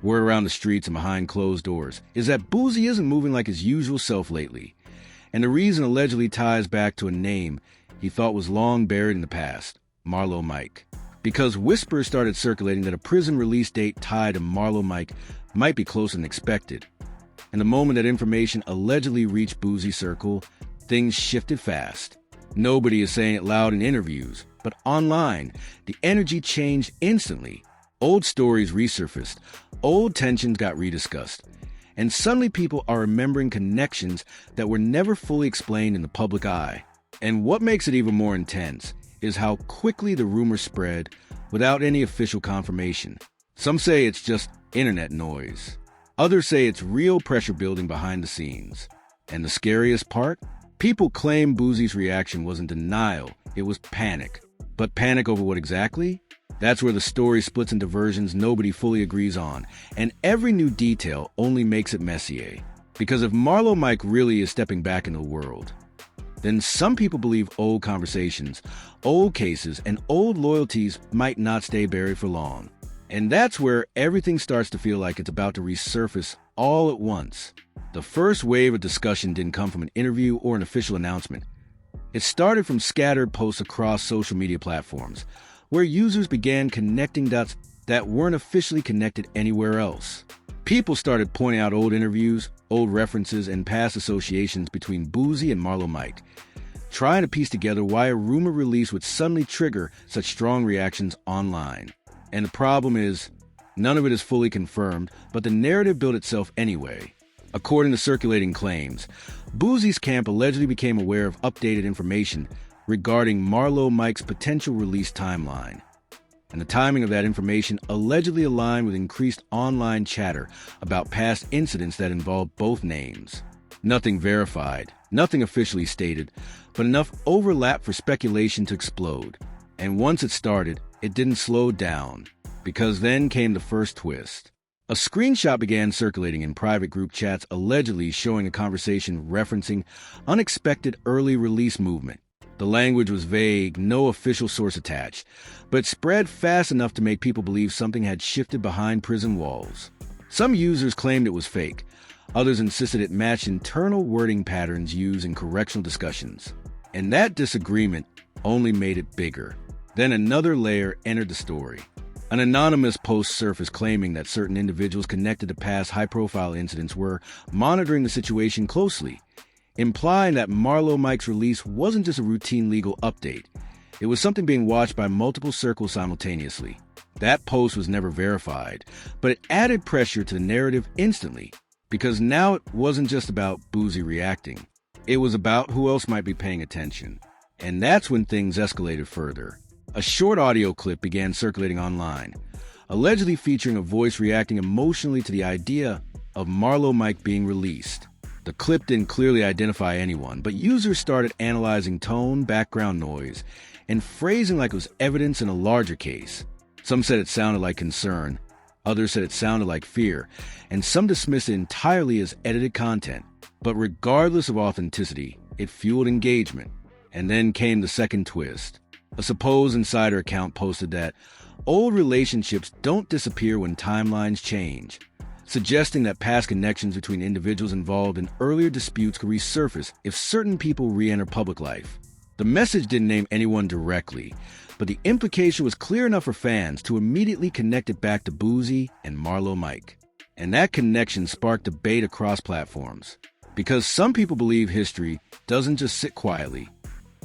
Word around the streets and behind closed doors is that Boosie isn't moving like his usual self lately. And the reason allegedly ties back to a name he thought was long buried in the past, Marlo Mike. Because whispers started circulating that a prison release date tied to Marlo Mike might be closer than expected. And the moment that information allegedly reached Boosie's circle, things shifted fast. Nobody is saying it loud in interviews, but online, the energy changed instantly. Old stories resurfaced, old tensions got rediscussed, and suddenly people are remembering connections that were never fully explained in the public eye. And what makes it even more intense is how quickly the rumors spread without any official confirmation. Some say it's just internet noise. Others say it's real pressure building behind the scenes. And the scariest part? People claim Boosie's reaction wasn't denial, it was panic. But panic over what exactly? That's where the story splits into versions nobody fully agrees on, and every new detail only makes it messier. Because if Marlo Mike really is stepping back in the world, then some people believe old conversations, old cases, and old loyalties might not stay buried for long. And that's where everything starts to feel like it's about to resurface all at once. The first wave of discussion didn't come from an interview or an official announcement. It started from scattered posts across social media platforms, where users began connecting dots that weren't officially connected anywhere else. People started pointing out old interviews, old references, and past associations between Boosie and Marlo Mike, trying to piece together why a rumor release would suddenly trigger such strong reactions online. And the problem is, none of it is fully confirmed, but the narrative built itself anyway. According to circulating claims, Boosie's camp allegedly became aware of updated information regarding Marlo Mike's potential release timeline. And the timing of that information allegedly aligned with increased online chatter about past incidents that involved both names. Nothing verified, nothing officially stated, but enough overlap for speculation to explode. And once it started, it didn't slow down, because then came the first twist. A screenshot began circulating in private group chats allegedly showing a conversation referencing unexpected early release movement. The language was vague, no official source attached, but spread fast enough to make people believe something had shifted behind prison walls. Some users claimed it was fake. Others insisted it matched internal wording patterns used in correctional discussions. And that disagreement only made it bigger. Then another layer entered the story. An anonymous post surfaced claiming that certain individuals connected to past high-profile incidents were monitoring the situation closely, implying that Marlo Mike's release wasn't just a routine legal update. It was something being watched by multiple circles simultaneously. That post was never verified, but it added pressure to the narrative instantly, because now it wasn't just about Boosie reacting. It was about who else might be paying attention. And that's when things escalated further. A short audio clip began circulating online, allegedly featuring a voice reacting emotionally to the idea of Marlo Mike being released. The clip didn't clearly identify anyone, but users started analyzing tone, background noise, and phrasing like it was evidence in a larger case. Some said it sounded like concern, others said it sounded like fear, and some dismissed it entirely as edited content. But regardless of authenticity, it fueled engagement. And then came the second twist. A supposed insider account posted that old relationships don't disappear when timelines change, suggesting that past connections between individuals involved in earlier disputes could resurface if certain people re-enter public life. The message didn't name anyone directly, but the implication was clear enough for fans to immediately connect it back to Boosie and Marlo Mike. And that connection sparked debate across platforms. Because some people believe history doesn't just sit quietly,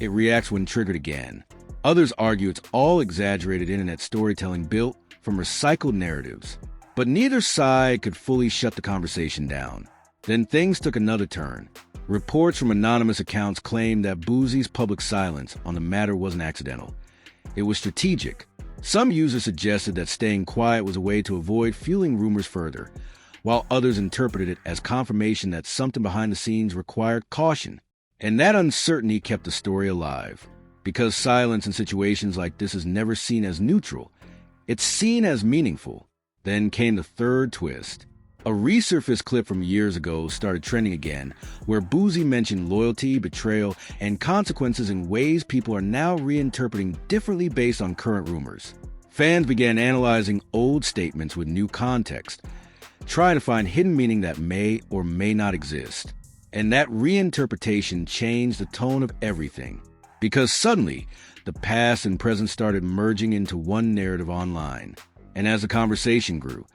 it reacts when triggered again. Others argue it's all exaggerated internet storytelling built from recycled narratives. But neither side could fully shut the conversation down. Then things took another turn. Reports from anonymous accounts claimed that Boosie's public silence on the matter wasn't accidental. It was strategic. Some users suggested that staying quiet was a way to avoid fueling rumors further, while others interpreted it as confirmation that something behind the scenes required caution. And that uncertainty kept the story alive. Because silence in situations like this is never seen as neutral, it's seen as meaningful. Then came the third twist. A resurfaced clip from years ago started trending again, where Boosie mentioned loyalty, betrayal, and consequences in ways people are now reinterpreting differently based on current rumors. Fans began analyzing old statements with new context, trying to find hidden meaning that may or may not exist. And that reinterpretation changed the tone of everything, because suddenly, the past and present started merging into one narrative online. And as the conversation grew,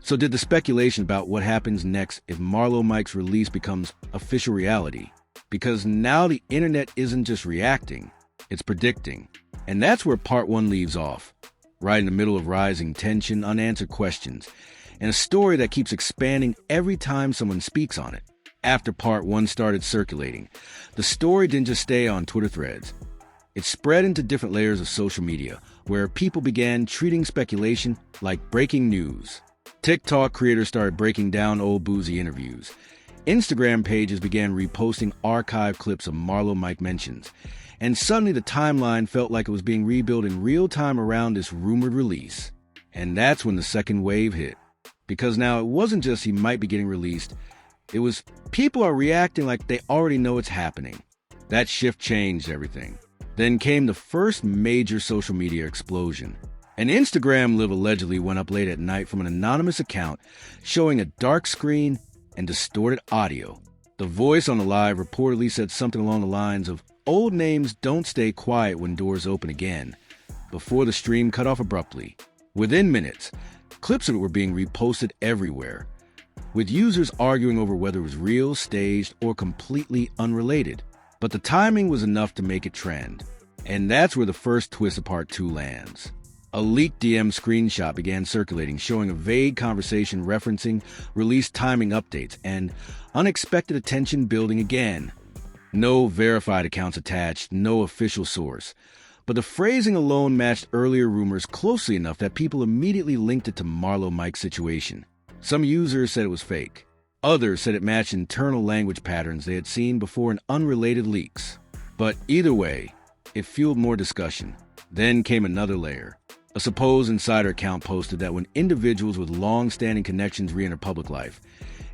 so did the speculation about what happens next if MarloMike's release becomes official reality. Because now the internet isn't just reacting, it's predicting. And that's where part one leaves off, right in the middle of rising tension, unanswered questions, and a story that keeps expanding every time someone speaks on it. After part one started circulating, the story didn't just stay on Twitter threads. It spread into different layers of social media, where people began treating speculation like breaking news. TikTok creators started breaking down old Boosie interviews. Instagram pages began reposting archive clips of Marlo Mike mentions. And suddenly the timeline felt like it was being rebuilt in real time around this rumored release. And that's when the second wave hit. Because now it wasn't just he might be getting released, it was people are reacting like they already know it's happening. That shift changed everything. Then came the first major social media explosion. An Instagram live allegedly went up late at night from an anonymous account showing a dark screen and distorted audio. The voice on the live reportedly said something along the lines of, "Old names don't stay quiet when doors open again," before the stream cut off abruptly. Within minutes, clips of it were being reposted everywhere, with users arguing over whether it was real, staged, or completely unrelated. But the timing was enough to make it trend. And that's where the first twist of part two lands. A leaked DM screenshot began circulating, showing a vague conversation referencing release timing updates and unexpected attention building again. No verified accounts attached, no official source. But the phrasing alone matched earlier rumors closely enough that people immediately linked it to Marlo Mike's situation. Some users said it was fake. Others said it matched internal language patterns they had seen before in unrelated leaks. But either way, it fueled more discussion. Then came another layer. A supposed insider account posted that when individuals with long-standing connections re-enter public life,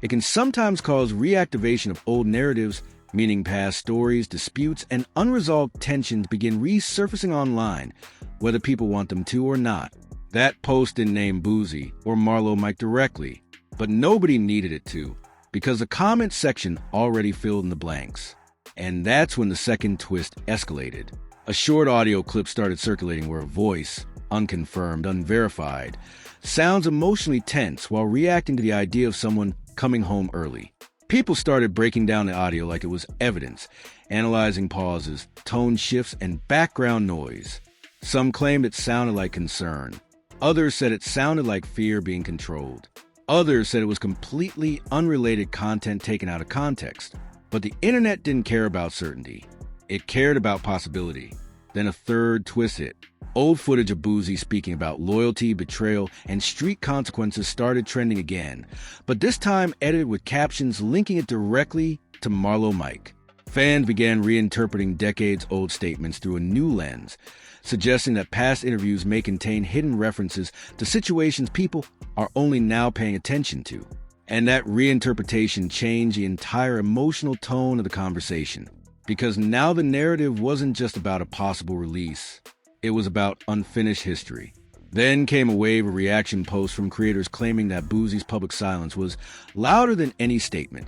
it can sometimes cause reactivation of old narratives, meaning past stories, disputes, and unresolved tensions begin resurfacing online, whether people want them to or not. That post didn't name Boosie or Marlo Mike directly, but nobody needed it to, because the comment section already filled in the blanks. And that's when the second twist escalated. A short audio clip started circulating where a voice, unconfirmed, unverified, sounds emotionally tense while reacting to the idea of someone coming home early. People started breaking down the audio like it was evidence, analyzing pauses, tone shifts, and background noise. Some claimed it sounded like concern. Others said it sounded like fear being controlled. Others said it was completely unrelated content taken out of context. But the internet didn't care about certainty. It cared about possibility. Then a third twist hit. Old footage of Boosie speaking about loyalty, betrayal, and street consequences started trending again, but this time edited with captions linking it directly to Marlo Mike. Fans began reinterpreting decades-old statements through a new lens, suggesting that past interviews may contain hidden references to situations people are only now paying attention to. And that reinterpretation changed the entire emotional tone of the conversation, because now the narrative wasn't just about a possible release. It was about unfinished history. Then came a wave of reaction posts from creators claiming that Boosie's public silence was louder than any statement,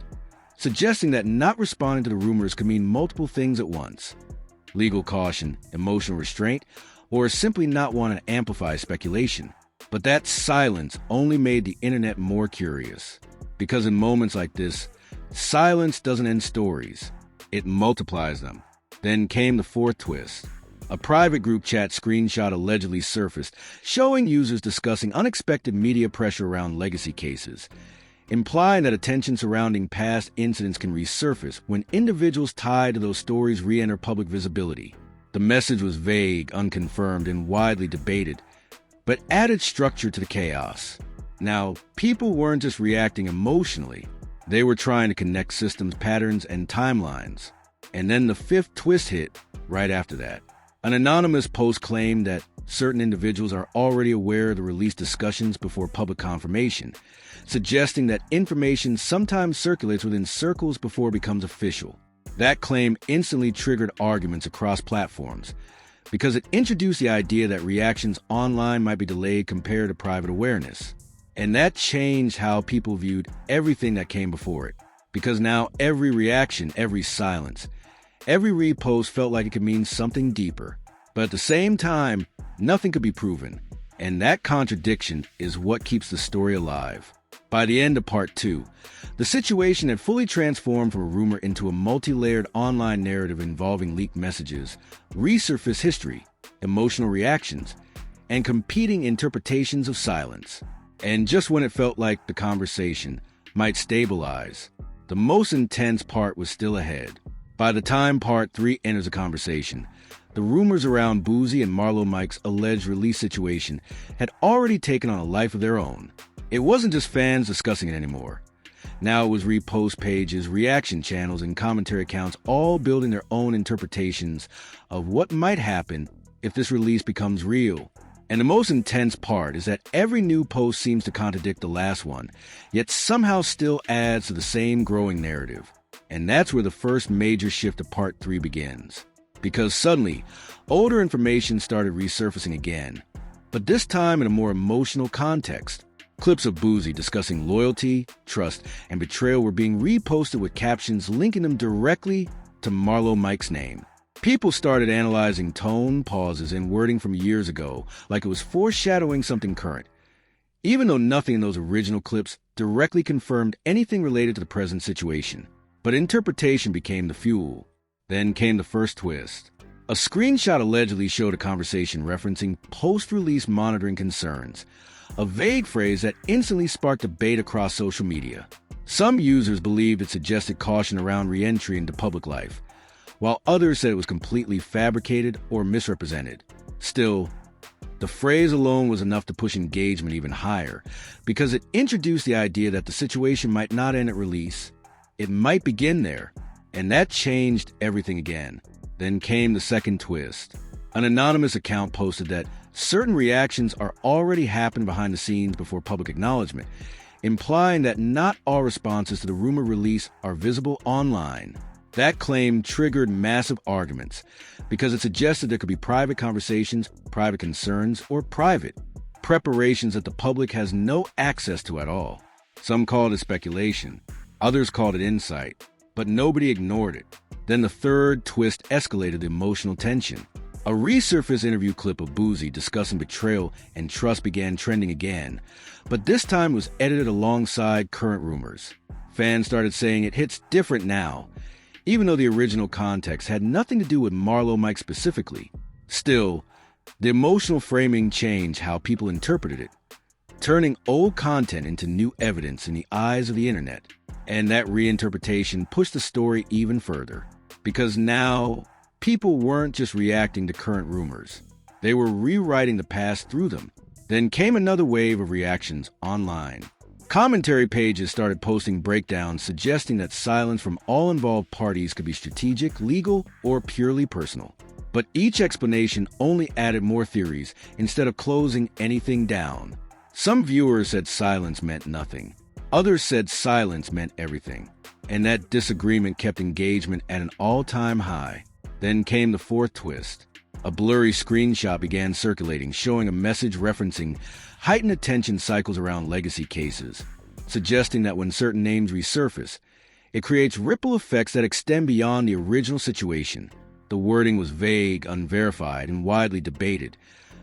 suggesting that not responding to the rumors could mean multiple things at once: legal caution, emotional restraint, or simply not want to amplify speculation. But that silence only made the internet more curious, because in moments like this, silence doesn't end stories, it multiplies them. Then came the fourth twist. A private group chat screenshot allegedly surfaced, showing users discussing unexpected media pressure around legacy cases, implying that attention surrounding past incidents can resurface when individuals tied to those stories re-enter public visibility. The message was vague, unconfirmed, and widely debated, but added structure to the chaos. Now, people weren't just reacting emotionally, they were trying to connect systems, patterns, and timelines. And then the fifth twist hit right after that. An anonymous post claimed that certain individuals are already aware of the release discussions before public confirmation, suggesting that information sometimes circulates within circles before it becomes official. That claim instantly triggered arguments across platforms, because it introduced the idea that reactions online might be delayed compared to private awareness. And that changed how people viewed everything that came before it. Because now every reaction, every silence, every repost felt like it could mean something deeper. But at the same time, nothing could be proven. And that contradiction is what keeps the story alive. By the end of part 2, the situation had fully transformed from a rumor into a multi-layered online narrative involving leaked messages, resurfaced history, emotional reactions, and competing interpretations of silence. And just when it felt like the conversation might stabilize, the most intense part was still ahead. By the time part 3 enters the conversation, the rumors around Boosie and MarloMike's alleged release situation had already taken on a life of their own. It wasn't just fans discussing it anymore. Now it was repost pages, reaction channels, and commentary accounts all building their own interpretations of what might happen if this release becomes real. And the most intense part is that every new post seems to contradict the last one, yet somehow still adds to the same growing narrative. And that's where the first major shift of part 3 begins. Because suddenly, older information started resurfacing again, but this time in a more emotional context. Clips of Boosie discussing loyalty, trust, and betrayal were being reposted with captions linking them directly to MarloMike's name. People started analyzing tone, pauses, and wording from years ago, like it was foreshadowing something current, even though nothing in those original clips directly confirmed anything related to the present situation. But interpretation became the fuel. Then came the first twist. A screenshot allegedly showed a conversation referencing post-release monitoring concerns, a vague phrase that instantly sparked debate across social media. Some users believed it suggested caution around re-entry into public life, while others said it was completely fabricated or misrepresented. Still, the phrase alone was enough to push engagement even higher, because it introduced the idea that the situation might not end at release. It might begin there, and that changed everything again. Then came the second twist. An anonymous account posted that certain reactions are already happening behind the scenes before public acknowledgement, implying that not all responses to the rumor release are visible online. That claim triggered massive arguments because it suggested there could be private conversations, private concerns, or private preparations that the public has no access to at all. Some called it speculation, others called it insight, but nobody ignored it. Then the third twist escalated the emotional tension. A resurfaced interview clip of Boosie discussing betrayal and trust began trending again, but this time was edited alongside current rumors. Fans started saying it hits different now, even though the original context had nothing to do with MarloMike specifically. Still, the emotional framing changed how people interpreted it, turning old content into new evidence in the eyes of the internet. And that reinterpretation pushed the story even further, because now people weren't just reacting to current rumors. They were rewriting the past through them. Then came another wave of reactions online. Commentary pages started posting breakdowns suggesting that silence from all involved parties could be strategic, legal, or purely personal. But each explanation only added more theories instead of closing anything down. Some viewers said silence meant nothing. Others said silence meant everything. And that disagreement kept engagement at an all-time high. Then came the fourth twist. A blurry screenshot began circulating, showing a message referencing heightened attention cycles around legacy cases, suggesting that when certain names resurface, it creates ripple effects that extend beyond the original situation. The wording was vague, unverified, and widely debated,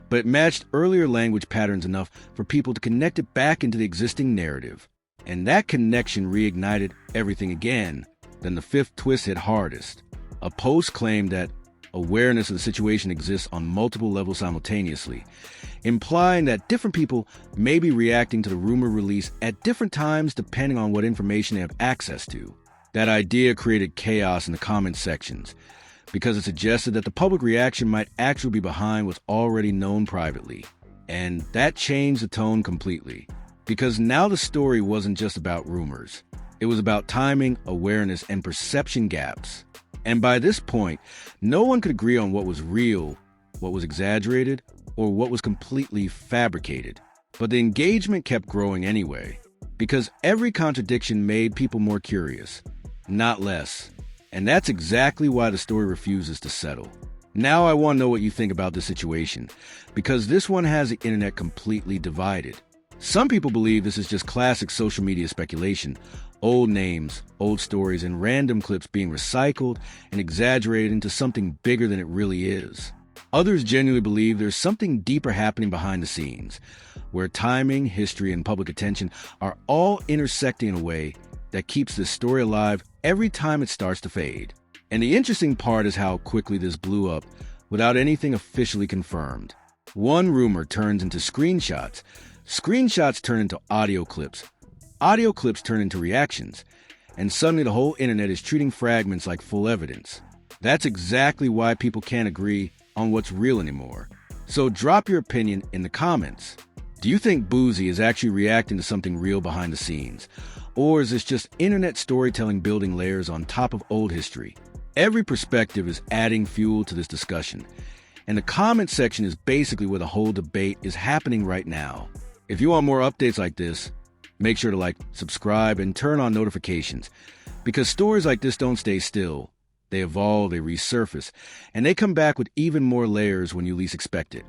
but it matched earlier language patterns enough for people to connect it back into the existing narrative. And that connection reignited everything again. Then the fifth twist hit hardest. A post claimed that awareness of the situation exists on multiple levels simultaneously, implying that different people may be reacting to the rumor release at different times depending on what information they have access to. That idea created chaos in the comment sections, because it suggested that the public reaction might actually be behind what's already known privately. And that changed the tone completely, because now the story wasn't just about rumors. It was about timing, awareness, and perception gaps. And by this point, no one could agree on what was real, what was exaggerated, or what was completely fabricated. But the engagement kept growing anyway, because every contradiction made people more curious, not less. And that's exactly why the story refuses to settle. Now I want to know what you think about this situation, because this one has the internet completely divided. Some people believe this is just classic social media speculation, old names, old stories, and random clips being recycled and exaggerated into something bigger than it really is. Others genuinely believe there's something deeper happening behind the scenes, where timing, history, and public attention are all intersecting in a way that keeps this story alive every time it starts to fade. And the interesting part is how quickly this blew up without anything officially confirmed. One rumor turns into screenshots. Screenshots turn into audio clips turn into reactions, and suddenly the whole internet is treating fragments like full evidence. That's exactly why people can't agree on what's real anymore. So drop your opinion in the comments. Do you think Boosie is actually reacting to something real behind the scenes? Or is this just internet storytelling building layers on top of old history? Every perspective is adding fuel to this discussion, and the comment section is basically where the whole debate is happening right now. If you want more updates like this, make sure to like, subscribe, and turn on notifications, because stories like this don't stay still. They evolve, they resurface, and they come back with even more layers when you least expect it.